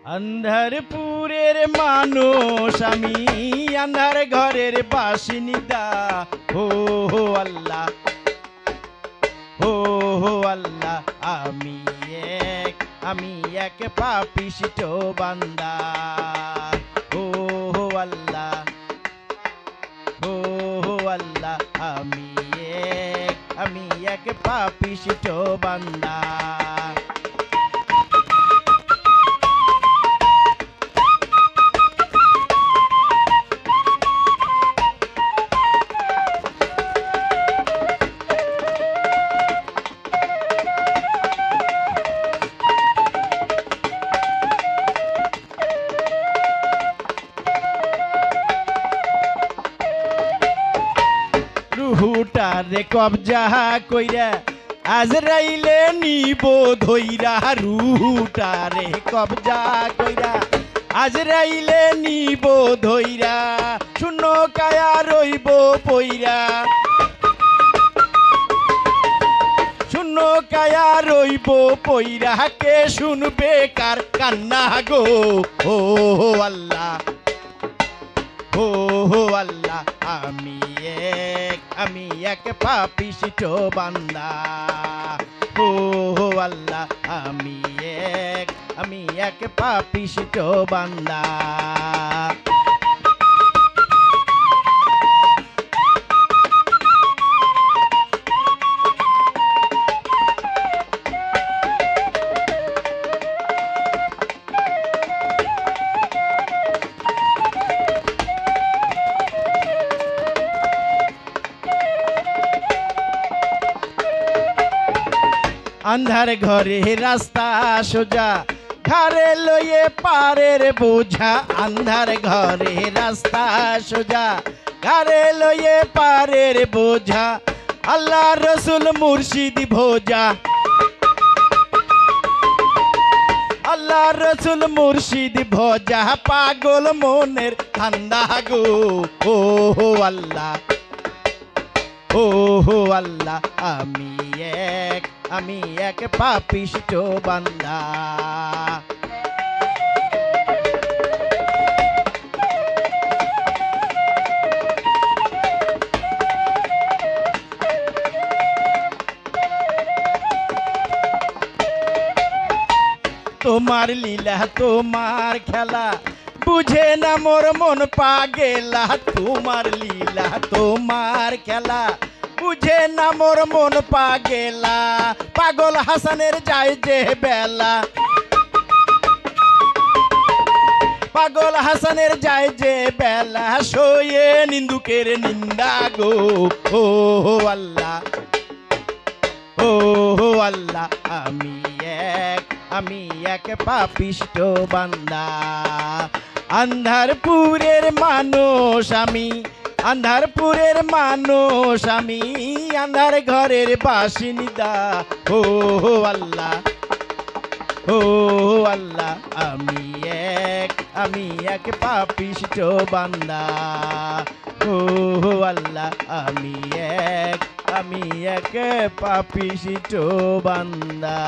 আন্ধারপুরের মানুষ আমি, আন্ধার ঘরের বাসিন্দা। হো হো আল্লাহ, হো হো আল্লাহ, আমি এক পাপিষ্ঠ বান্দা। হো হো আল্লাহ, হো হো আল্লাহ, আমি এক পাপিষ্ঠ বান্দা। রুহুটারে কবজা কইরা আজরাইলে নিব ধইরা। রুহুটারে কবজা কইরা আজরাইলে নিব ধইরা। শূন্য কায়া রইব পইরা, শূন্য কায়া রইব পইরা। কে শুনবে কার কান্না গো? ও আল্লাহ, ও আল্লাহ, আমি এক পাপিষ্ঠ বান্দা। ও আল্লাহ, আমি এক পাপিষ্ঠ বান্দা। আন্ধার ঘরে রাস্তা সোজা, ঘরে লইয়ে পারের বোঝা। আন্ধার ঘরে রাস্তা সোজা, ঘরে লইয়ে পারের বোঝা। আল্লাহ রসুল মুর্শিদ ভোজা, আল্লাহ রসুল মুর্শিদ ভোজা। পাগল মনের ঠান্ডা গো। ও আল্লাহ, ও আল্লাহ, আমি এক পাপিষ্ঠ বান্দা। তোমার লীলা তোমার খেলা, বুঝে না মোর মন পাগেলা। তোমার লীলা তোমার খেলা, বুঝে না মোর মন পাগেলা। পাগল হাসানের যায় যে বেলা, পাগল হাসানের যায় যে বেলা। শোয়ে নিন্দুকের নিন্দা গো। ও আল্লাহ, ও আল্লাহ, আমি এক পাপিষ্ঠ বান্দা। আন্ধারপুরের মানুষ আমি, আন্ধারপুরের মানুষ আমি, আন্ধার ঘরের বাসিন্দা। ও আল্লাহ, ও আল্লাহ, আমি এক পাপিষ্ঠ বান্দা। ও আল্লাহ, আমি এক পাপিষ্ঠ বান্দা।